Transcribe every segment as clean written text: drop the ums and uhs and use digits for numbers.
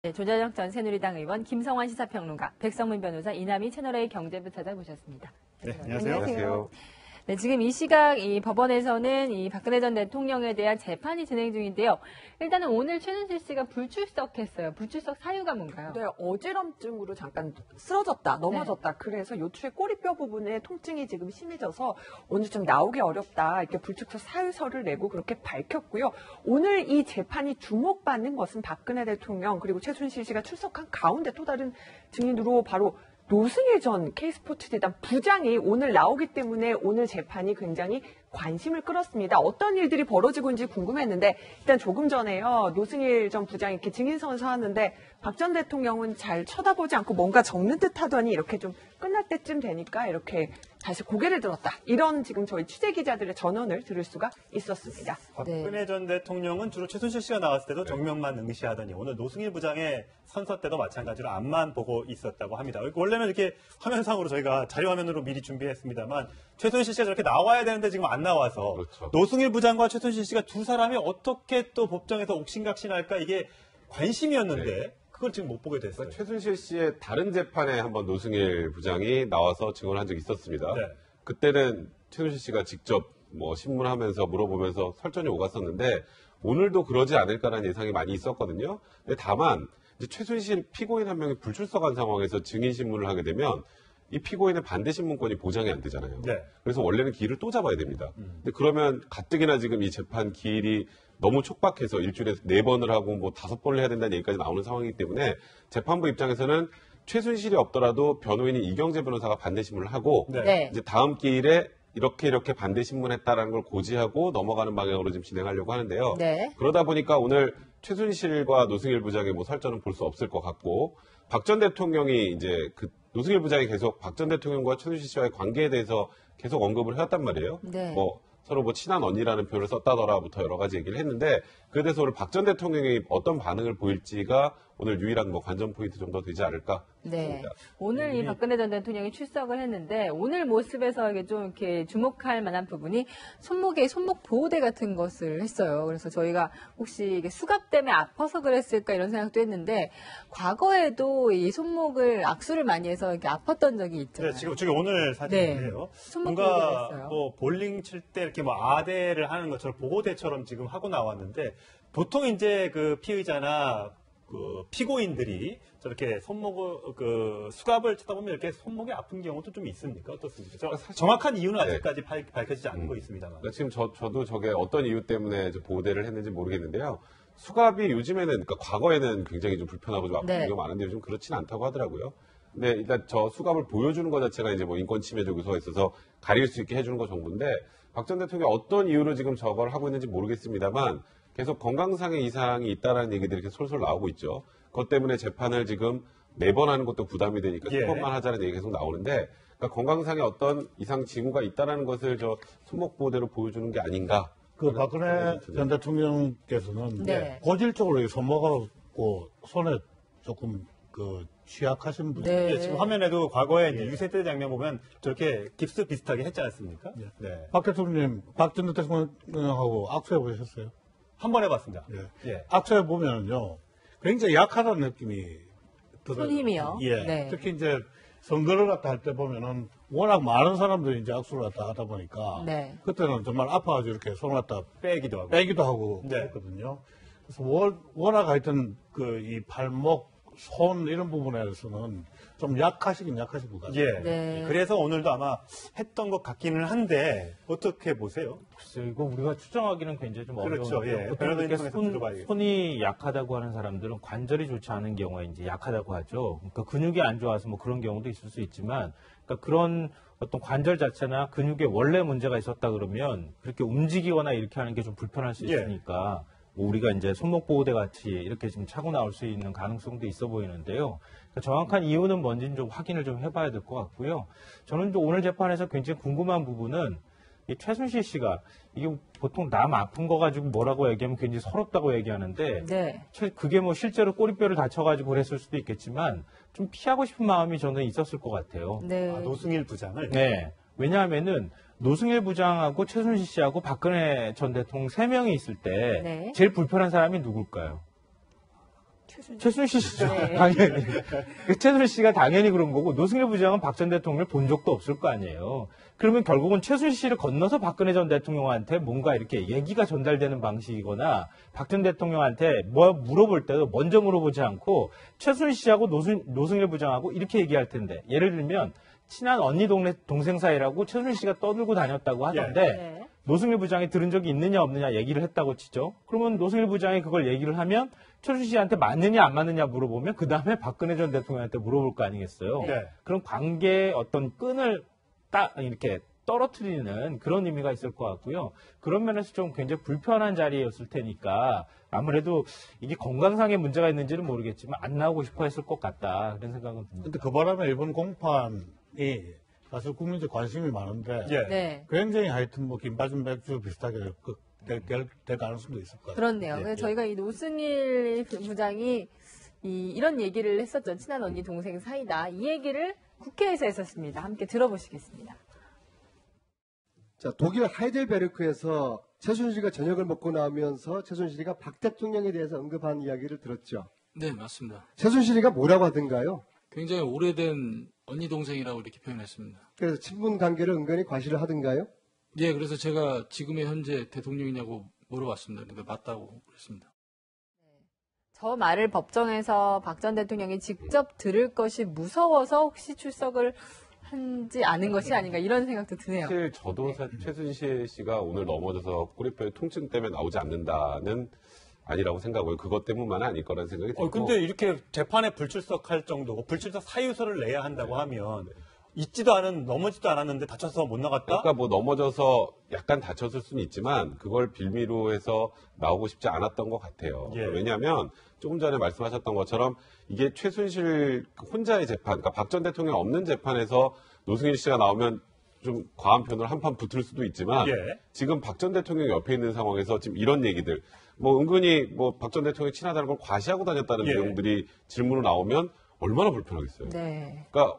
네, 조재정 전 새누리당 의원, 김성환 시사평론가, 백성문 변호사, 이남희 채널A 경제부 찾아보셨습니다. 네, 안녕하세요. 안녕하세요. 네, 지금 이 시각 이 법원에서는 이 박근혜 전 대통령에 대한 재판이 진행 중인데요. 일단은 오늘 최순실 씨가 불출석했어요. 불출석 사유가 뭔가요? 네, 어지럼증으로 잠깐 쓰러졌다, 넘어졌다. 네. 그래서 요추의 꼬리뼈 부분에 통증이 지금 심해져서 오늘 좀 나오기 어렵다. 이렇게 불출석 사유서를 내고 그렇게 밝혔고요. 오늘 이 재판이 주목받는 것은 박근혜 대통령 그리고 최순실 씨가 출석한 가운데 또 다른 증인으로 바로 노승일 전 K스포츠 재단 부장이 오늘 나오기 때문에 오늘 재판이 굉장히 관심을 끌었습니다. 어떤 일들이 벌어지고 있는지 궁금했는데 일단 조금 전에요. 노승일 전 부장이 이렇게 증인선을 서왔는데 박 전 대통령은 잘 쳐다보지 않고 뭔가 적는 듯 하더니 이렇게 좀 끝날 때쯤 되니까 이렇게 다시 고개를 들었다. 이런 지금 저희 취재기자들의 전언을 들을 수가 있었습니다. 박근혜 전 대통령은 주로 최순실 씨가 나왔을 때도 정면만 응시하더니 오늘 노승일 부장의 선서 때도 마찬가지로 앞만 보고 있었다고 합니다. 원래는 이렇게 화면상으로 저희가 자료화면으로 미리 준비했습니다만 최순실 씨가 저렇게 나와야 되는데 지금 안 나와서 그렇죠. 노승일 부장과 최순실 씨가 두 사람이 어떻게 또 법정에서 옥신각신할까 이게 관심이었는데 네. 그걸 지금 못 보게 됐어요. 최순실 씨의 다른 재판에 한번 노승일 부장이 나와서 증언한 적이 있었습니다. 네. 그때는 최순실 씨가 직접 뭐 신문하면서 물어보면서 설전이 오갔었는데 오늘도 그러지 않을까라는 예상이 많이 있었거든요. 근데 다만 이제 최순실 피고인 한 명이 불출석한 상황에서 증인 신문을 하게 되면 이 피고인의 반대 신문권이 보장이 안 되잖아요. 네. 그래서 원래는 기일을 또 잡아야 됩니다. 근데 그러면 가뜩이나 지금 이 재판 기일이 너무 촉박해서 일주일에 4번을 하고 뭐 5번을 해야 된다는 얘기까지 나오는 상황이기 때문에 재판부 입장에서는 최순실이 없더라도 변호인인 이경재 변호사가 반대 신문을 하고 네. 이제 다음 기일에 이렇게 반대 신문했다라는 걸 고지하고 넘어가는 방향으로 지금 진행하려고 하는데요. 네. 그러다 보니까 오늘 최순실과 노승일 부장의 뭐 설전은 볼 수 없을 것 같고 박 전 대통령이 이제 그 노승일 부장이 계속 박 전 대통령과 최순실 씨와의 관계에 대해서 계속 언급을 해왔단 말이에요. 네. 뭐 서로 뭐 친한 언니라는 표현을 썼다더라부터 여러 가지 얘기를 했는데 그에 대해서 오늘 박 전 대통령이 어떤 반응을 보일지가 오늘 유일한 뭐 관전 포인트 정도 되지 않을까 네. 싶습니다. 오늘 이 박근혜 전 대통령이 출석을 했는데 오늘 모습에서 이게 좀 이렇게 주목할 만한 부분이 손목 보호대 같은 것을 했어요. 그래서 저희가 혹시 이게 수갑 때문에 아파서 그랬을까 이런 생각도 했는데 과거에도 이 손목을 악수를 많이 해서 이렇게 아팠던 적이 있잖아요. 네, 지금 저기 오늘 사진인데요. 네. 뭔가 뭐 볼링 칠 때 이렇게 뭐 아대를 하는 것처럼 보호대처럼 지금 하고 나왔는데 보통 이제 그 피의자나 그 피고인들이 저렇게 손목을 그 수갑을 쳐다 보면 이렇게 손목이 아픈 경우도 좀 있습니까? 어떻습니까? 정확한 이유는 아직까지 밝혀지지 않고 있습니다만. 그러니까 지금 저도 저게 어떤 이유 때문에 보호대를 했는지 모르겠는데요. 수갑이 요즘에는 그러니까 과거에는 굉장히 좀 불편하고 좀 아픈 경우가 많은데 요즘 그렇지는 않다고 하더라고요. 근데 일단 저 수갑을 보여주는 것 자체가 이제 뭐 인권 침해 조교서에 있어서 가릴 수 있게 해주는 거 정도인데 박 전 대통령이 어떤 이유로 지금 저걸 하고 있는지 모르겠습니다만 계속 건강상의 이상이 있다라는 얘기들이 이렇게 솔솔 나오고 있죠. 그것 때문에 재판을 지금 매번 하는 것도 부담이 되니까 세 번만 하자는 얘기가 계속 나오는데 그러니까 건강상의 어떤 이상 징후가 있다라는 것을 저 손목 보호대로 보여주는 게 아닌가. 그 박근혜 전 대통령께서는 고질적으로 손목하고 손에 조금 그 취약하신 분이 네. 지금 화면에도 과거에 이제 유세 장면 보면 저렇게 깁스 비슷하게 했지 않습니까? 네. 네. 박 대통령님, 박 전 대통령하고 악수해 보셨어요? 한 번 해봤습니다. 네. 예. 악수해 보면요, 굉장히 약하다는 느낌이 들어요. 손 힘이요. 예. 네. 특히 이제 선거를 갖다 할 때 보면은 워낙 많은 사람들이 이제 악수를 갖다 하다 보니까 그때는 정말 아파가지고 이렇게 손을 갖다 빼기도 하고 그랬거든요. 그래서 워낙 하여튼 그 이 발목 손 이런 부분에서는 좀 약하시긴 약하실 것 같아요. 예. 네. 그래서 오늘도 아마 했던 것 같기는 한데 어떻게 보세요? 글쎄 이거 우리가 추정하기는 굉장히 좀 그렇죠. 어려워요. 예. 손이 약하다고 하는 사람들은 관절이 좋지 않은 경우에 이제 약하다고 하죠. 그러니까 근육이 안 좋아서 뭐 그런 경우도 있을 수 있지만, 그러니까 그런 어떤 관절 자체나 근육에 원래 문제가 있었다 그러면 그렇게 움직이거나 이렇게 하는 게 좀 불편할 수 있으니까. 뭐 우리가 이제 손목 보호대 같이 이렇게 좀 차고 나올 수 있는 가능성도 있어 보이는데요. 그러니까 정확한 이유는 뭔지는 좀 확인을 좀 해봐야 될 것 같고요. 저는 오늘 재판에서 굉장히 궁금한 부분은 이 최순실 씨가 이게 보통 남 아픈 거 가지고 뭐라고 얘기하면 굉장히 서럽다고 얘기하는데 그게 뭐 실제로 꼬리뼈를 다쳐가지고 그랬을 수도 있겠지만 좀 피하고 싶은 마음이 저는 있었을 것 같아요. 아, 노승일 부장을? 네. 왜냐하면은 노승일 부장하고 최순실 씨하고 박근혜 전 대통령 3명이 있을 때 제일 불편한 사람이 누굴까요? 최순실 씨죠. 네. 당연히. 최순실 씨가 당연히 그런 거고 노승일 부장은 박 전 대통령을 본 적도 없을 거 아니에요. 그러면 결국은 최순실 씨를 건너서 박근혜 전 대통령한테 뭔가 이렇게 얘기가 전달되는 방식이거나 박 전 대통령한테 뭐 물어볼 때도 먼저 물어보지 않고 최순실 씨하고 노승일 부장하고 이렇게 얘기할 텐데 예를 들면 친한 언니 동생 사이라고 최순실 씨가 떠들고 다녔다고 하던데 네. 노승일 부장이 들은 적이 있느냐 없느냐 얘기를 했다고 치죠. 그러면 노승일 부장이 그걸 얘기를 하면 최순실 씨한테 맞느냐 안 맞느냐 물어보면 그 다음에 박근혜 전 대통령한테 물어볼 거 아니겠어요. 네. 그런 관계의 어떤 끈을 딱 이렇게 떨어뜨리는 그런 의미가 있을 것 같고요. 그런 면에서 좀 굉장히 불편한 자리였을 테니까 아무래도 이게 건강상의 문제가 있는지는 모르겠지만 안 나오고 싶어 했을 것 같다. 그런 생각은 듭니다. 근데 그 바람에 이번 공판이 사실 국민적 관심이 많은데 네. 굉장히 하여튼 뭐 김바준 맥주 비슷하게 될 가능성도 있을 것 같아요. 그렇네요. 그래서 저희가 이 노승일 부장이 이런 얘기를 했었죠. 친한 언니 동생 사이다. 이 얘기를 국회에서 했었습니다. 함께 들어보시겠습니다. 자, 독일 하이델베르크에서 최순실이가 저녁을 먹고 나오면서 최순실이가 박 대통령에 대해서 언급한 이야기를 들었죠. 네, 맞습니다. 최순실이가 뭐라고 하던가요? 굉장히 오래된 언니 동생이라고 이렇게 표현했습니다. 그래서 친분 관계를 은근히 과시를 하던가요? 예, 그래서 제가 지금의 현재 대통령이냐고 물어봤습니다. 근데 맞다고 그랬습니다. 저 말을 법정에서 박 전 대통령이 직접 들을 것이 무서워서 혹시 출석을 하지 않은 것이 아닌가 이런 생각도 드네요. 사실 저도 최순실 씨가 오늘 넘어져서 꼬리뼈의 통증 때문에 나오지 않는다는 아니라고 생각하고요. 그것 때문만은 아닐 거라는 생각이 들고. 근데 이렇게 재판에 불출석할 정도고 불출석 사유서를 내야 한다고 하면 있지도 않은 넘어지도 않았는데 다쳐서 못 나갔다? 그러니까 뭐 넘어져서 약간 다쳤을 수는 있지만 그걸 빌미로 해서 나오고 싶지 않았던 것 같아요. 예. 왜냐하면 조금 전에 말씀하셨던 것처럼 이게 최순실 혼자의 재판, 그러니까 박 전 대통령 없는 재판에서 노승일 씨가 나오면 좀 과한 편으로 한판 붙을 수도 있지만 예. 지금 박 전 대통령 옆에 있는 상황에서 지금 이런 얘기들 뭐 은근히 뭐 박 전 대통령이 친하다는 걸 과시하고 다녔다는 예. 내용들이 질문으로 나오면 얼마나 불편하겠어요. 네. 그러니까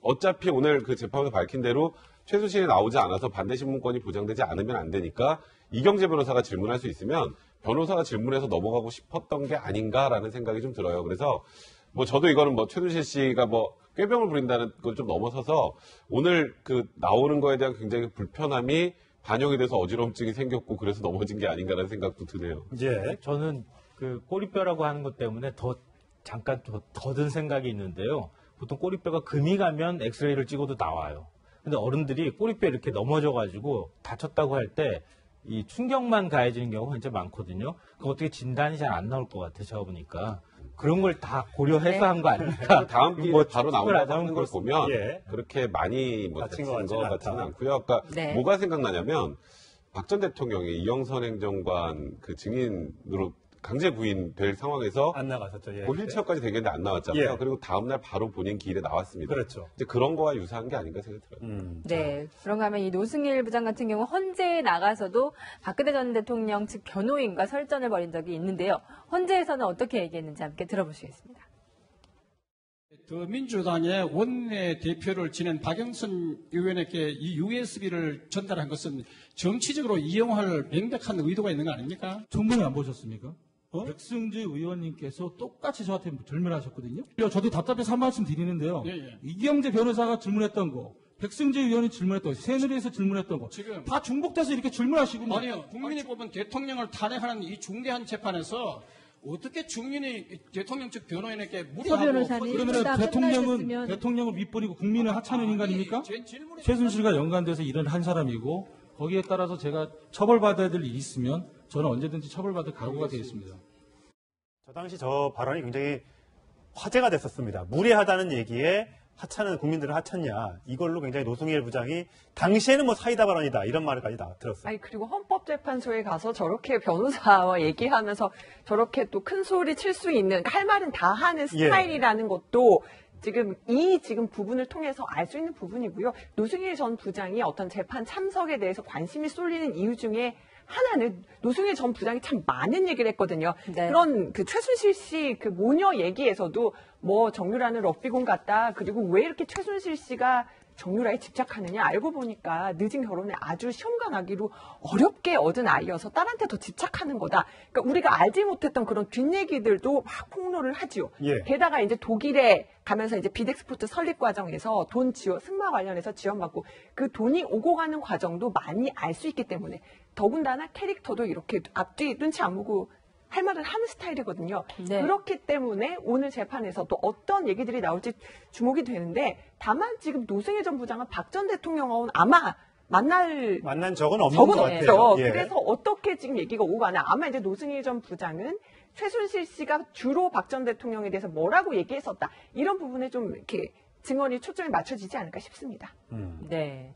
어차피 오늘 그 재판에서 밝힌 대로 최순실이 나오지 않아서 반대신문권이 보장되지 않으면 안 되니까 이경재 변호사가 질문할 수 있으면 변호사가 질문해서 넘어가고 싶었던 게 아닌가라는 생각이 좀 들어요. 그래서 뭐 저도 이거는 뭐 최순실 씨가 뭐 꾀병을 부린다는 걸 좀 넘어서서 오늘 그 나오는 거에 대한 굉장히 불편함이 반영이 돼서 어지러움증이 생겼고 그래서 넘어진 게 아닌가라는 생각도 드네요. 예. 저는 그 꼬리뼈라고 하는 것 때문에 잠깐 더 든 생각이 있는데요. 보통 꼬리뼈가 금이 가면 엑스레이를 찍어도 나와요. 근데 어른들이 꼬리뼈 이렇게 넘어져가지고 다쳤다고 할 때 이 충격만 가해지는 경우가 진짜 많거든요. 그거 어떻게 진단이 잘 안 나올 것 같아요. 제가 보니까. 그런 걸 다 고려해서 한 거 아닙니까? 다음 기회에 뭐 바로 나온다고 하는 걸 보면 예. 그렇게 많이 뭐 다친 다친 것 것 같지는 같지는 않다. 않고요. 그러니까 네. 뭐가 생각나냐면 박 전 대통령이 이영선 행정관 그 증인으로 강제 구인될 상황에서 안 나갔었죠. 예. 뭐 휠체어까지 되겠는데 안 나왔잖아요. 예. 그리고 다음날 바로 본인 기일에 나왔습니다. 그렇죠. 이제 그런 거와 유사한 게 아닌가 생각이 들어요. 네. 그런가 하면 이 노승일 부장 같은 경우 헌재에 나가서도 박근혜 전 대통령 측 변호인과 설전을 벌인 적이 있는데요. 헌재에서는 어떻게 얘기했는지 함께 들어보시겠습니다. 민주당의 원내 대표를 지낸 박영선 의원에게 이 USB를 전달한 것은 정치적으로 이용할 명백한 의도가 있는 거 아닙니까? 전문에 안 보셨습니까? 백승재 의원님께서 똑같이 저한테 질문하셨거든요. 저도 답답해서 한 말씀 드리는데요. 예. 이경재 변호사가 질문했던 거, 백승재 의원이 질문했던 거, 새누리에서 질문했던 거, 지금 다 중복돼서 이렇게 질문하시고 아니요, 국민이 뽑은 대통령을 탄핵하는 이 중대한 재판에서 어떻게 중인이 대통령 측 변호인에게 무리하고 그러면 대통령을 밑버리고 국민을 하찮은 인간입니까? 최순실과 연관돼서 일을 한 사람이고 거기에 따라서 제가 처벌받아야 될 일이 있으면 저는 언제든지 처벌받을 각오가 되어 있습니다. 저 당시 저 발언이 굉장히 화제가 됐었습니다. 무례하다는 얘기에 하찮은 국민들을 하찮냐 이걸로 굉장히 노승일 부장이 당시에는 뭐 사이다 발언이다 이런 말까지 들었어요. 아니 그리고 헌법재판소에 가서 저렇게 변호사와 얘기하면서 저렇게 또 큰 소리 칠 수 있는 할 말은 다 하는 스타일이라는 것도 지금 부분을 통해서 알 수 있는 부분이고요. 노승일 전 부장이 어떤 재판 참석에 대해서 관심이 쏠리는 이유 중에 하나는 노승일 전 부장이 참 많은 얘기를 했거든요. 네. 그런 그 최순실 씨 그 모녀 얘기에서도 뭐 정유라는 럭비공 같다. 그리고 왜 이렇게 최순실 씨가 정유라에 집착하느냐? 알고 보니까 늦은 결혼에 아주 시험관하기로 어렵게 얻은 아이여서 딸한테 더 집착하는 거다. 그러니까 우리가 알지 못했던 그런 뒷얘기들도 막 폭로를 하지요. 예. 게다가 이제 독일에 가면서 이제 비덱스포트 설립 과정에서 돈 지원, 승마 관련해서 지원받고 그 돈이 오고 가는 과정도 많이 알 수 있기 때문에 더군다나 캐릭터도 이렇게 앞뒤 눈치 안 보고 할 말을 하는 스타일이거든요. 네. 그렇기 때문에 오늘 재판에서 또 어떤 얘기들이 나올지 주목이 되는데 다만 지금 노승일 전 부장은 박 전 대통령하고는 아마 만난 적은 없는 적은 것 없죠. 같아요. 예. 그래서 어떻게 지금 얘기가 오고 가나 아마 이제 노승일 전 부장은 최순실 씨가 주로 박 전 대통령에 대해서 뭐라고 얘기했었다 이런 부분에 좀 이렇게 증언이 초점이 맞춰지지 않을까 싶습니다. 네.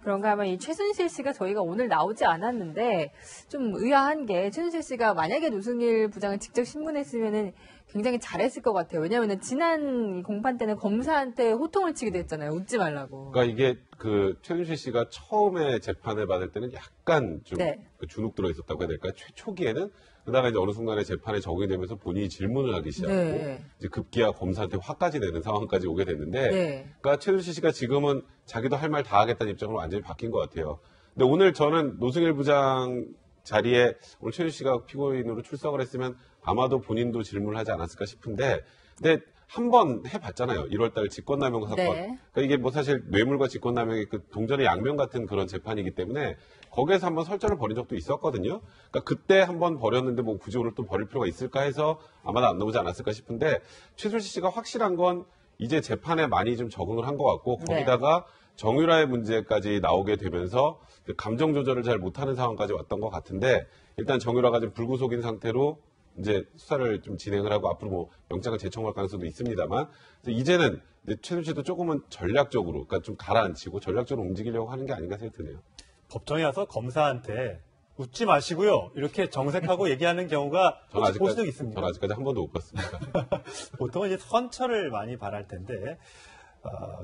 그런가 하면 이 최순실 씨가 저희가 오늘 나오지 않았는데 좀 의아한 게 최순실 씨가 만약에 노승일 부장을 직접 신문했으면은 굉장히 잘했을 것 같아요. 왜냐하면 지난 공판 때는 검사한테 호통을 치기도 했잖아요. 웃지 말라고. 그러니까 이게 그 최순실 씨가 처음에 재판을 받을 때는 약간 좀 그 주눅 들어 있었다고 해야 될까요? 초기에는 그러다가 이제 어느 순간에 재판에 적응이 되면서 본인이 질문을 하기 시작하고 이제 급기야 검사한테 화까지 내는 상황까지 오게 됐는데, 그러니까 최순실 씨가 지금은 자기도 할 말 다 하겠다는 입장으로 완전히 바뀐 것 같아요. 근데 오늘 저는 노승일 부장 자리에 오늘 최순실 씨가 피고인으로 출석을 했으면 아마도 본인도 질문을 하지 않았을까 싶은데, 근데 한 번 해봤잖아요. 1월달 직권남용 사건. 그러니까 이게 뭐 사실 뇌물과 직권남용의 그 동전의 양면 같은 그런 재판이기 때문에 거기에서 한번 설전을 벌인 적도 있었거든요. 그러니까 그때 한번 벌였는데 뭐 굳이 오늘 또 벌일 필요가 있을까 해서 아마도 안 나오지 않았을까 싶은데, 최순실 씨가 확실한 건 이제 재판에 많이 좀 적응을 한 것 같고, 거기다가 정유라의 문제까지 나오게 되면서 감정 조절을 잘 못하는 상황까지 왔던 것 같은데, 일단 정유라가 지금 불구속인 상태로 이제 수사를 좀 진행을 하고 앞으로 뭐 영장을 재청할 가능성도 있습니다만, 이제는 최순실 씨도 조금은 전략적으로, 그러니까 좀 가라앉히고 전략적으로 움직이려고 하는 게 아닌가 생각이 드네요. 법정에 와서 검사한테 웃지 마시고요, 이렇게 정색하고 얘기하는 경우가 볼 수 있습니다. 저는 아직까지 한 번도 못 봤습니다. 보통은 이제 선처를 많이 바랄 텐데,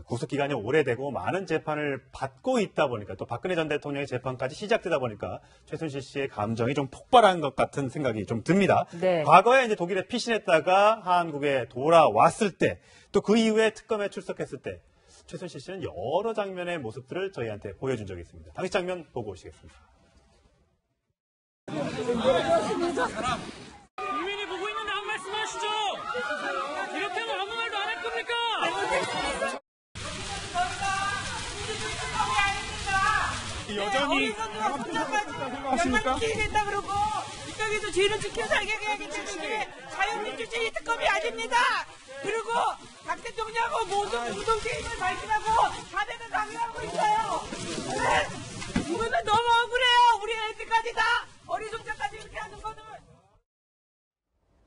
구속기간이 오래되고 많은 재판을 받고 있다 보니까, 또 박근혜 전 대통령의 재판까지 시작되다 보니까 최순실 씨의 감정이 좀 폭발한 것 같은 생각이 좀 듭니다. 과거에 이제 독일에 피신했다가 한국에 돌아왔을 때, 또 그 이후에 특검에 출석했을 때 최순실 씨는 여러 장면의 모습들을 저희한테 보여준 적이 있습니다. 당시 장면 보고 오시겠습니다. 국민이 보고 있는데 한 말씀 하시죠. 이렇게 하면 아무 말도 안 할 겁니까? 여전히 생각하십니까? 기회겠다 그러고 여기서 죄를 지켜 살게 해야기 때문에 자유민주주의 특검이 아닙니다. 그리고 박 대통령하고 모든 우동게임을 발견하고 자백을 강요하고 있어요. 이거는 너무 억울해요. 우리 애들까지 다 어리숙자까지 이렇게 하는 거는.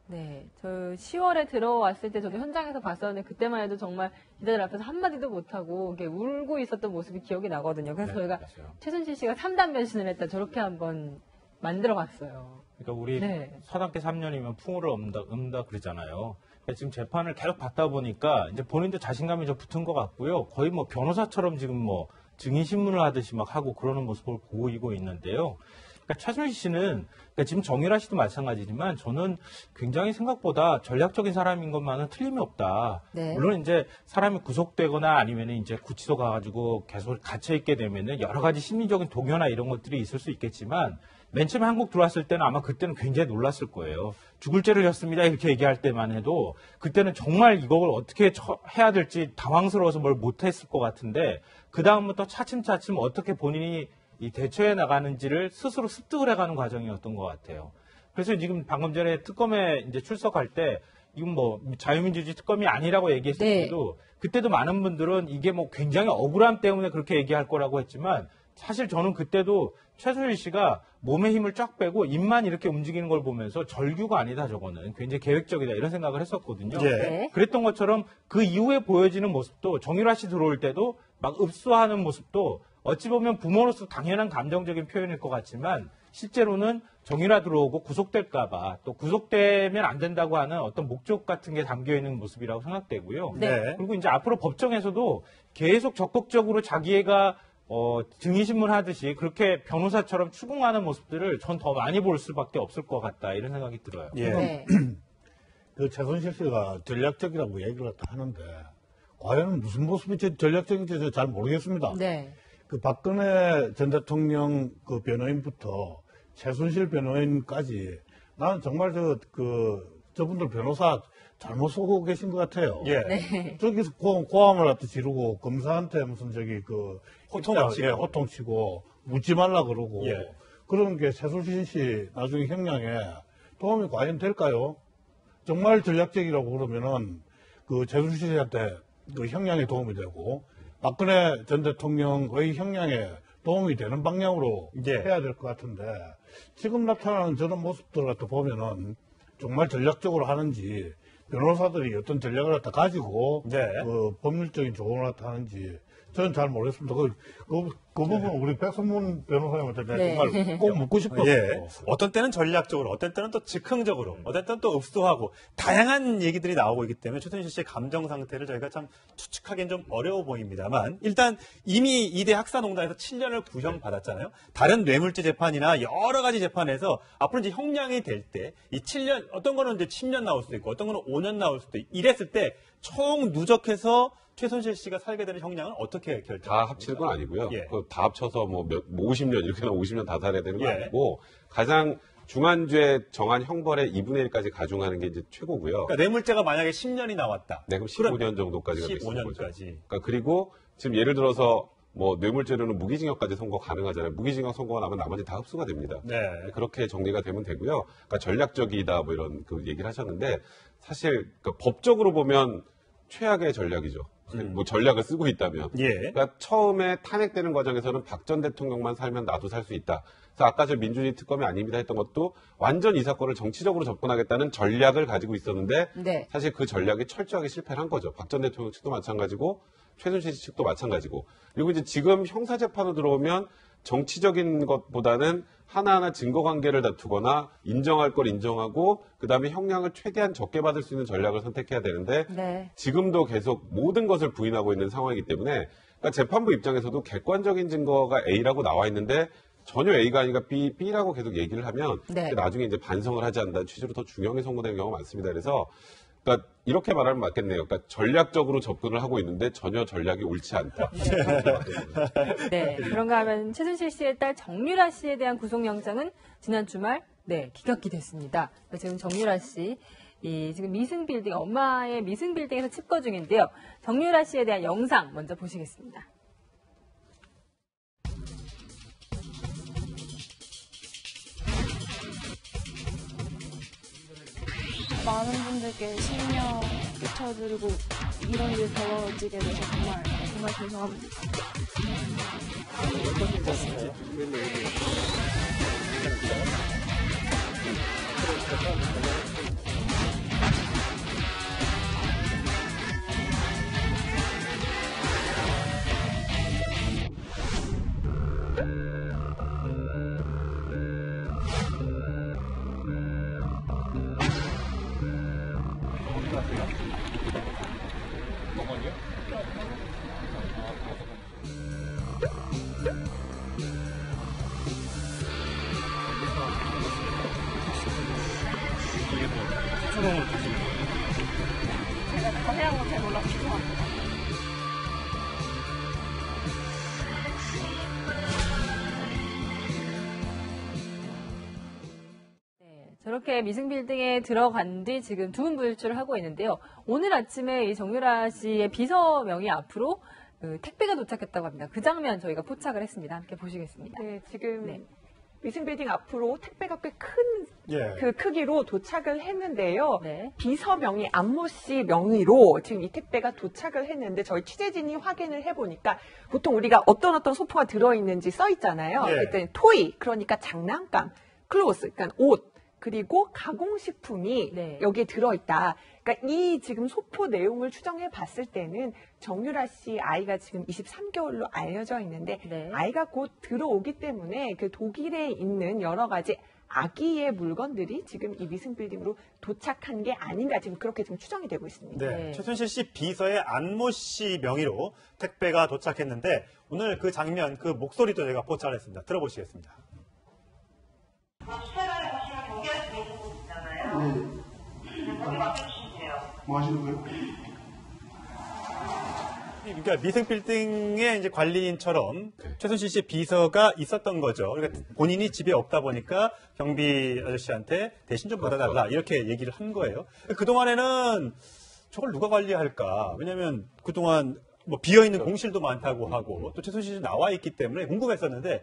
네, 저 10월에 들어왔을 때 저도 현장에서 봤었는데 그때만 해도 정말 기자들 앞에서 한마디도 못하고 이렇게 울고 있었던 모습이 기억이 나거든요. 그래서 저희가 최순실 씨가 3단 변신을 했다, 저렇게 한번 만들어봤어요. 그러니까 우리 서당계 3년이면 풍우를 읊다 그러잖아요. 그러니까 지금 재판을 계속 받다 보니까 이제 본인도 자신감이 좀 붙은 것 같고요. 거의 뭐 변호사처럼 지금 뭐 증인 신문을 하듯이 막 하고 그러는 모습을 보이고 있는데요. 그러니까 최순실 씨는, 그러니까 지금 정유라 씨도 마찬가지지만 저는 굉장히 생각보다 전략적인 사람인 것만은 틀림이 없다. 물론 이제 사람이 구속되거나 아니면 이제 구치소 가가지고 계속 갇혀있게 되면은 여러 가지 심리적인 동요나 이런 것들이 있을 수 있겠지만, 맨 처음에 한국 들어왔을 때는 아마 그때는 굉장히 놀랐을 거예요. 죽을 죄를 졌습니다 이렇게 얘기할 때만 해도 그때는 정말 이걸 어떻게 해야 될지 당황스러워서 뭘 못했을 것 같은데, 그 다음부터 차츰차츰 어떻게 본인이 이 대처해 나가는지를 스스로 습득을 해가는 과정이었던 것 같아요. 그래서 지금 방금 전에 특검에 이제 출석할 때 이건 뭐 자유민주주의 특검이 아니라고 얘기했을 때도 그때도 많은 분들은 이게 뭐 굉장히 억울함 때문에 그렇게 얘기할 거라고 했지만, 사실 저는 그때도 최순실 씨가 몸에 힘을 쫙 빼고 입만 이렇게 움직이는 걸 보면서 절규가 아니다, 저거는 굉장히 계획적이다, 이런 생각을 했었거든요. 그랬던 것처럼 그 이후에 보여지는 모습도, 정유라 씨 들어올 때도 막 읍수하는 모습도 어찌 보면 부모로서 당연한 감정적인 표현일 것 같지만, 실제로는 정유라 들어오고 구속될까봐, 또 구속되면 안 된다고 하는 어떤 목적 같은 게 담겨 있는 모습이라고 생각되고요. 그리고 이제 앞으로 법정에서도 계속 적극적으로 자기가 증인신문 하듯이 그렇게 변호사처럼 추궁하는 모습들을 전 더 많이 볼 수밖에 없을 것 같다, 이런 생각이 들어요. 그 최순실 씨가 전략적이라고 얘기를 하는데, 과연 무슨 모습이 전략적인지 잘 모르겠습니다. 네. 그 박근혜 전 대통령 그 변호인부터 최순실 변호인까지 나는 정말 저분들 변호사 잘못 쓰고 계신 것 같아요. 예. 네. 저기서 고함을 갖다 지르고 검사한테 무슨 호통치고 묻지 말라 그러고 예. 그런 게 최순실 씨 나중에 형량에 도움이 과연 될까요? 정말 전략적이라고 그러면은 그 최순실 씨한테 그 형량에 도움이 되고 박근혜 전 대통령의 형량에 도움이 되는 방향으로 해야 될 것 같은데 지금 나타나는 저런 모습들 갖다 보면은 정말 전략적으로 하는지 변호사들이 어떤 전략을 갖다 가지고 그 법률적인 조언을 갖다 하는지 저는 잘 모르겠습니다. 그 부분 우리 백선문 변호사님한테 정말 꼭 묻고 싶었어요. 예. 어떤 때는 전략적으로, 어떤 때는 또 즉흥적으로, 어떤 때는 또 읍소하고 다양한 얘기들이 나오고 있기 때문에 최순실 씨의 감정 상태를 저희가 참 추측하기는 좀 어려워 보입니다만 일단 이미 2대 학사농단에서 7년을 구형받았잖아요. 다른 뇌물죄 재판이나 여러 가지 재판에서 앞으로 이제 형량이 될 때 이 7년, 어떤 거는 이제 10년 나올 수도 있고 어떤 거는 5년 나올 수도 있고 이랬을 때 총 누적해서 최순실 씨가 살게 되는 형량은 어떻게 결정? 다 합치는 건 아니고요. 예. 다 합쳐서 뭐 50년 이렇게 되면 50년 다 살아야 되는 건 예. 아니고 가장 중한죄 정한 형벌의 2분의 1까지 가중하는 게 이제 최고고요. 그러니까 뇌물죄가 만약에 10년이 나왔다. 네, 그럼 15년 정도까지가 될 수 있는 거죠. 15년까지. 그러니까 그리고 지금 예를 들어서 뭐 뇌물죄로는 무기징역까지 선고 가능하잖아요. 무기징역 선고가 나면 나머지 다 흡수가 됩니다. 네. 그렇게 정리가 되면 되고요. 그러니까 전략적이다 뭐 이런 그 얘기를 하셨는데 사실 그러니까 법적으로 보면 최악의 전략이죠. 뭐 전략을 쓰고 있다면. 예. 그러니까 처음에 탄핵되는 과정에서는 박 전 대통령만 살면 나도 살 수 있다. 그래서 아까 저 민주주의 특검이 아닙니다 했던 것도 완전 이 사건을 정치적으로 접근하겠다는 전략을 가지고 있었는데 네. 사실 그 전략이 철저하게 실패를 한 거죠. 박 전 대통령 측도 마찬가지고 최순실 씨 측도 마찬가지고. 그리고 이제 지금 형사재판으로 들어오면 정치적인 것보다는 하나하나 증거관계를 다투거나 인정할 걸 인정하고 그다음에 형량을 최대한 적게 받을 수 있는 전략을 선택해야 되는데 네. 지금도 계속 모든 것을 부인하고 있는 상황이기 때문에 그러니까 재판부 입장에서도 객관적인 증거가 A라고 나와 있는데 전혀 A가 아니라 B라고 계속 얘기를 하면 네. 나중에 이제 반성을 하지 않는다는 취지로 더 중형이 선고되는 경우가 많습니다. 그래서 그러니까 이렇게 말하면 맞겠네요. 그러니까 전략적으로 접근을 하고 있는데 전혀 전략이 옳지 않다. 네, 그런가 하면 최순실 씨의 딸 정유라 씨에 대한 구속영장은 지난 주말 기각이 됐습니다. 지금 정유라 씨 지금 미승빌딩 엄마의 미승빌딩에서 칩거 중인데요. 정유라 씨에 대한 영상 먼저 보시겠습니다. 많은 분들께 심려 끼쳐드리고 이런 일 벌어지게 돼서 정말 죄송합니다. 제가 자세한 건 잘 몰라서 죄송합니다. 저렇게 미승빌딩에 들어간 뒤 지금 두문 불출을 하고 있는데요. 오늘 아침에 이 정유라 씨의 비서명의 앞으로 택배가 도착했다고 합니다. 그 장면 저희가 포착을 했습니다. 함께 보시겠습니다. 네, 지금 미승빌딩 앞으로 택배가 꽤 큰 그 크기로 도착을 했는데요. 비서명의 안모 씨 명의로 지금 이 택배가 도착을 했는데 저희 취재진이 확인을 해보니까 보통 우리가 어떤 소포가 들어있는지 써 있잖아요. 그랬더니 토이, 그러니까 장난감, 클로스, 그러니까 옷, 그리고 가공식품이 여기에 들어있다. 그러니까 이 지금 소포 내용을 추정해 봤을 때는 정유라 씨 아이가 지금 23개월로 알려져 있는데 아이가 곧 들어오기 때문에 그 독일에 있는 여러 가지 아기의 물건들이 지금 이 미승빌딩으로 도착한 게 아닌가 지금 그렇게 지금 추정이 되고 있습니다. 네. 최순실 씨 비서의 안모 씨 명의로 택배가 도착했는데 오늘 그 장면, 그 목소리도 저희가 포착을 했습니다. 들어보시겠습니다. 뭐 하시는 거예요? 그러니까 미승빌딩의 이제 관리인처럼 최순실 씨의 비서가 있었던 거죠. 그러니까 본인이 집에 없다 보니까 경비 아저씨한테 대신 좀 받아달라 이렇게 얘기를 한 거예요. 그동안에는 저걸 누가 관리할까? 왜냐하면 그동안 뭐 비어있는 공실도 많다고 하고 또 최순실 씨 나와 있기 때문에 궁금했었는데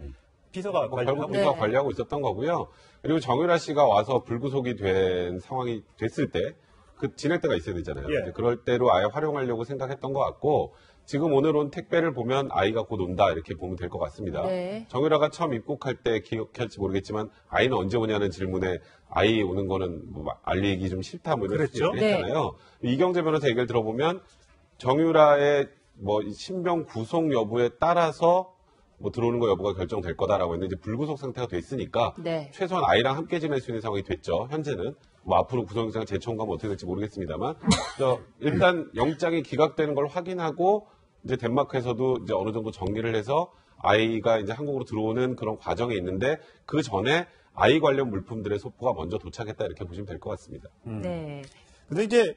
비서가 결국 비서가 관리하고 있었던 거고요. 그리고 정유라 씨가 와서 불구속이 된 상황이 됐을 때 그 지낼 때가 있어야 되잖아요. 예. 그럴 때로 아예 활용하려고 생각했던 것 같고 지금 오늘 온 택배를 보면 아이가 곧 온다 이렇게 보면 될 것 같습니다. 네. 정유라가 처음 입국할 때 기억할지 모르겠지만 아이는 언제 오냐는 질문에 아이 오는 거는 뭐 알리기 좀 싫다 뭐 이런 그랬죠. 얘기를 했잖아요. 이경재 변호사 얘기를 들어보면 정유라의 뭐 신병 구속 여부에 따라서 뭐 들어오는 거 여부가 결정될 거다라고 했는데 이제 불구속 상태가 됐으니까 네. 최소한 아이랑 함께 지낼 수 있는 상황이 됐죠. 현재는 뭐 앞으로 구속영장 재청구하면 어떻게 될지 모르겠습니다만 일단 영장이 기각되는 걸 확인하고 이제 덴마크에서도 이제 어느 정도 정리를 해서 아이가 이제 한국으로 들어오는 그런 과정에 있는데 그 전에 아이 관련 물품들의 소포가 먼저 도착했다 이렇게 보시면 될 것 같습니다. 네. 근데 이제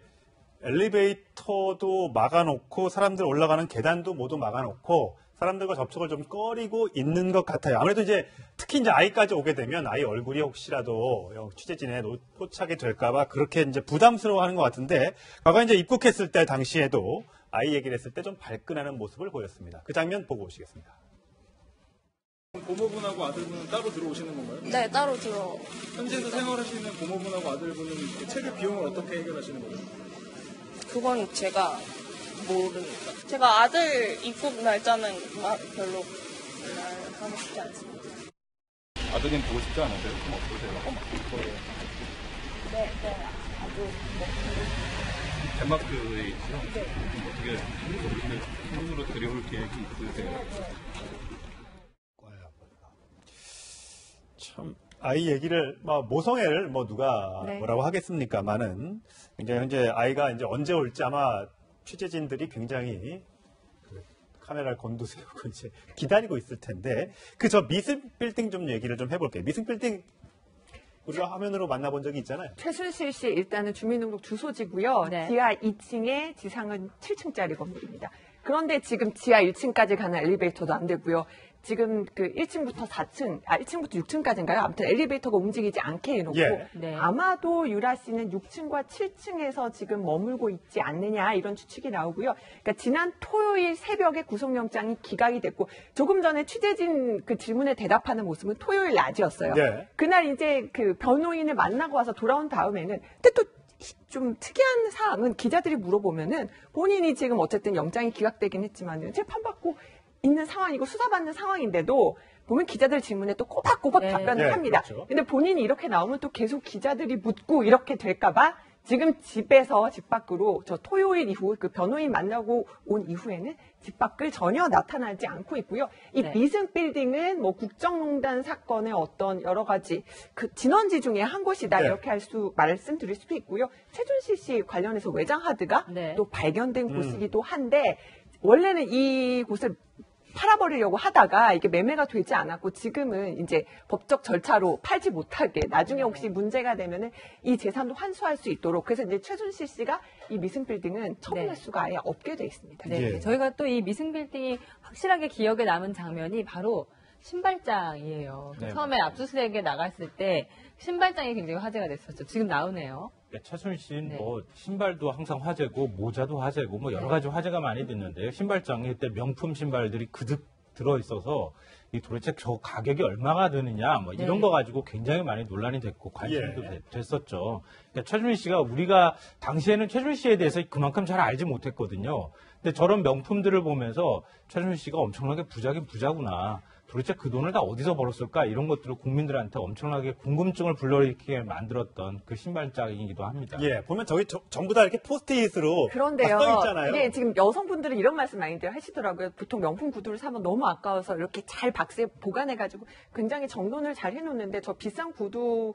엘리베이터도 막아놓고 사람들 올라가는 계단도 모두 막아놓고 사람들과 접촉을 좀 꺼리고 있는 것 같아요. 아무래도 이제 특히 이제 아이까지 오게 되면 아이 얼굴이 혹시라도 취재진에 포착이 될까봐 그렇게 이제 부담스러워하는 것 같은데 과거 이제 입국했을 때 당시에도 아이 얘기를 했을 때 좀 발끈하는 모습을 보였습니다. 그 장면 보고 오시겠습니다. 고모분하고 아들분은 따로 들어오시는 건가요? 네, 따로 들어. 현지에서 생활하시는 고모분하고 아들분은 체류 비용을 어떻게 해결하시는 거예요? 그건 제가 모릅니다. 제가 아들 입국 날짜는 별로 하고 싶지 않습니다. 아드님 보고 싶지 않으세요? 그럼 어떠세요? 네, 아주 덴마크에 있죠? 네. 어떻게 한국으로 들여올 계획이 있으세요? 참 아이 얘기를 모성애를 누가 네. 뭐라고 하겠습니까만은 굉장히 현재 아이가 이제 언제 올지 아마 취재진들이 굉장히 카메라를 곤두세우고 이제 기다리고 있을 텐데 저 미승빌딩 좀 얘기를 좀 해볼게요. 미승빌딩 우리가 화면으로 만나본 적이 있잖아요. 최순실 씨 일단은 주민등록 주소지고요. 네. 지하 2층에 지상은 7층짜리 건물입니다. 그런데 지금 지하 1층까지 가는 엘리베이터도 안 되고요. 지금 그 1층부터 1층부터 6층까지인가요? 아무튼 엘리베이터가 움직이지 않게 해놓고 예. 네. 아마도 유라 씨는 6층과 7층에서 지금 머물고 있지 않느냐 이런 추측이 나오고요. 그러니까 지난 토요일 새벽에 구속영장이 기각이 됐고 조금 전에 취재진 그 질문에 대답하는 모습은 토요일 낮이었어요. 네. 그날 이제 그 변호인을 만나고 와서 돌아온 다음에는 근데 또 좀 특이한 사항은 기자들이 물어보면은 본인이 지금 어쨌든 영장이 기각되긴 했지만은 재판받고 있는 상황이고 수사받는 상황인데도 보면 기자들 질문에 또 꼬박꼬박 네. 답변을 네, 합니다. 그렇죠. 근데 본인이 이렇게 나오면 또 계속 기자들이 묻고 이렇게 될까봐 지금 집에서 집 밖으로 저 토요일 이후 그 변호인 만나고 온 이후에는 집 밖을 전혀 나타나지 않고 있고요. 이 네. 미승빌딩은 뭐 국정농단 사건의 어떤 여러 가지 그 진원지 중에 한 곳이다 네. 이렇게 말씀드릴 수도 있고요. 최준실 씨 관련해서 외장 하드가 네. 또 발견된 곳이기도 한데 원래는 이 곳을 팔아버리려고 하다가 이게 매매가 되지 않았고 지금은 이제 법적 절차로 팔지 못하게 나중에 혹시 문제가 되면은 이 재산도 환수할 수 있도록 그래서 이제 최순실 씨가 이 미승빌딩은 처분할 네. 수가 아예 없게 돼 있습니다. 네. 예. 저희가 또 이 미승빌딩이 확실하게 기억에 남은 장면이 바로 신발장이에요. 네. 처음에 압수수색에 나갔을 때 신발장이 굉장히 화제가 됐었죠. 지금 나오네요. 최순실 씨는 네. 뭐 신발도 항상 화제고 모자도 화제고 뭐 여러 가지 화제가 많이 됐는데요. 신발장에 때 명품 신발들이 그득 들어 있어서 이 도대체 저 가격이 얼마가 되느냐 뭐 이런 네. 거 가지고 굉장히 많이 논란이 됐고 관심도 예. 됐었죠. 그러니까 최순실 씨가 우리가 당시에는 최순실 씨에 대해서 그만큼 잘 알지 못했거든요. 근데 저런 명품들을 보면서 최순실 씨가 엄청나게 부자긴 부자구나. 도대체 그 돈을 다 어디서 벌었을까? 이런 것들을 국민들한테 엄청나게 궁금증을 불러일으키게 만들었던 그 신발장이기도 합니다. 예, 보면 저기 전부 다 이렇게 포스트잇으로 그런데요. 써 있잖아요. 이게 지금 여성분들은 이런 말씀 많이들 하시더라고요. 보통 명품 구두를 사면 너무 아까워서 이렇게 잘 박스에 보관해가지고 굉장히 정돈을 잘 해놓는데 저 비싼 구두로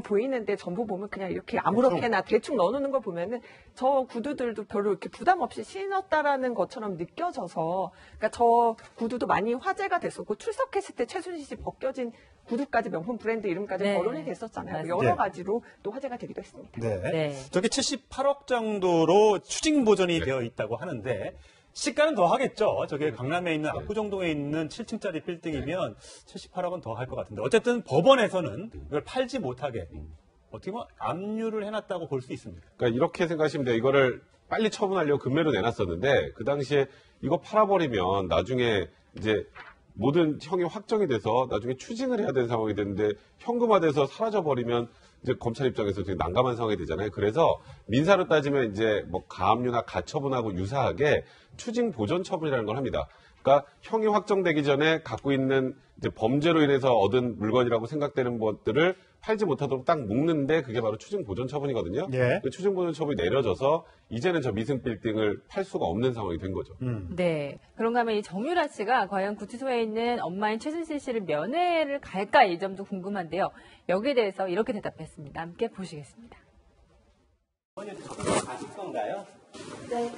보이는데 전부 보면 그냥 이렇게 아무렇게나 대충 넣어놓는 걸 보면은 저 구두들도 별로 이렇게 부담 없이 신었다라는 것처럼 느껴져서 그러니까 저 구두도 많이 화제가 됐었고 출석했을 때 최순실 씨 벗겨진 구두까지 명품 브랜드 이름까지 네. 거론이 됐었잖아요. 맞습니다. 여러 네. 가지로 또 화제가 되기도 했습니다. 네. 네. 저게 78억 정도로 추징 보전이 되어 있다고 하는데 시가는 더 하겠죠. 저게 강남에 있는 압구정동에 있는 7층짜리 빌딩이면 78억은 더 할 것 같은데 어쨌든 법원에서는 이걸 팔지 못하게 어떻게 보면 압류를 해놨다고 볼 수 있습니다. 그러니까 이렇게 생각하시면 돼요. 이거를 빨리 처분하려고 금매로 내놨었는데 그 당시에 이거 팔아버리면 나중에 이제 모든 형이 확정이 돼서 나중에 추징을 해야 되는 상황이 됐는데 현금화돼서 사라져버리면 이제 검찰 입장에서 되게 난감한 상황이 되잖아요. 그래서 민사로 따지면 이제 뭐 가압류나 가처분하고 유사하게 추징 보전 처분이라는 걸 합니다. 그러니까 형이 확정되기 전에 갖고 있는 이제 범죄로 인해서 얻은 물건이라고 생각되는 것들을 팔지 못하도록 딱 묶는데 그게 바로 추징 보전 처분이거든요. 예. 그 추징 보전 처분이 내려져서 이제는 저 미승 빌딩을 팔 수가 없는 상황이 된 거죠. 네. 그런가 하면 이 정유라 씨가 과연 구치소에 있는 엄마인 최순실 씨를 면회를 갈까 이 점도 궁금한데요. 여기에 대해서 이렇게 대답했습니다. 함께 보시겠습니다. 어머니도 구치소 가실 건가요? 네,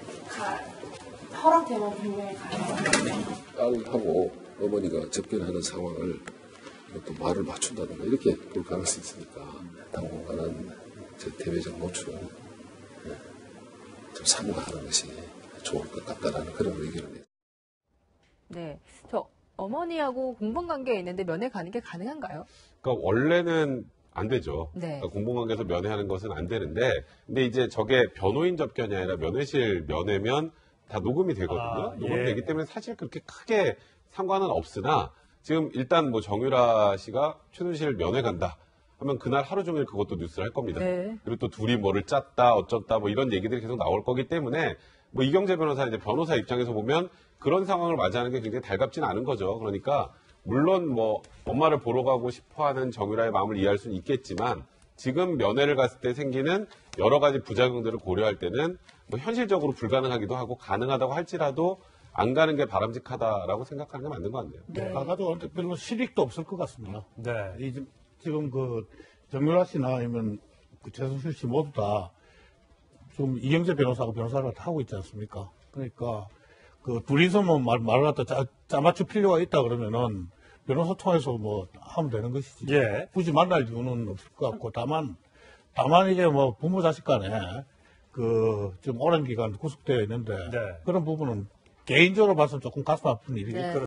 허락되면 분명히 가요. 딸하고 어머니가 접견하는 상황을 또 말을 맞춘다든가 이렇게 볼 가능성이 있으니까 당분간은 제 대외적 노출을 좀 삼가하는 것이 좋을 것 같다라는 그런 의견을 내요. 네, 저 어머니하고 공범관계에 있는데 면회 가는 게 가능한가요? 그러니까 원래는 안 되죠. 네. 그러니까 공범관계에서 면회하는 것은 안 되는데, 근데 이제 저게 변호인 접견이 아니라 면회실 면회면 다 녹음이 되거든요. 녹음이 예. 되기 때문에 사실 그렇게 크게 상관은 없으나 지금 일단 뭐 정유라 씨가 최순실 면회 간다 하면 그날 하루 종일 그것도 뉴스를 할 겁니다. 네. 그리고 또 둘이 뭐를 짰다 어쩌다 뭐 이런 얘기들이 계속 나올 거기 때문에 뭐 이경재 변호사 이제 변호사 입장에서 보면 그런 상황을 맞이하는 게 굉장히 달갑지는 않은 거죠. 그러니까 물론 뭐 엄마를 보러 가고 싶어하는 정유라의 마음을 이해할 수는 있겠지만 지금 면회를 갔을 때 생기는 여러 가지 부작용들을 고려할 때는 뭐 현실적으로 불가능하기도 하고 가능하다고 할지라도 안 가는 게 바람직하다라고 생각하는 게 맞는 것 같네요. 네. 가가도 별로 실익도 없을 것 같습니다. 네. 지금 그 정유라 씨나 아니면 그 최순실 씨 모두 다 지금 이경재 변호사하고 변호사를 다 하고 있지 않습니까? 그러니까 그 둘이서 뭐 말을 갖다 짜맞출 필요가 있다 그러면은 변호사 통해서 뭐 하면 되는 것이지. 예. 굳이 만날 이유는 없을 것 같고 다만 이게 뭐 부모 자식 간에 그 좀 오랜 기간 구속되어 있는데 네. 그런 부분은 개인적으로 봐서 조금 가슴 아픈 일이겠죠. 네.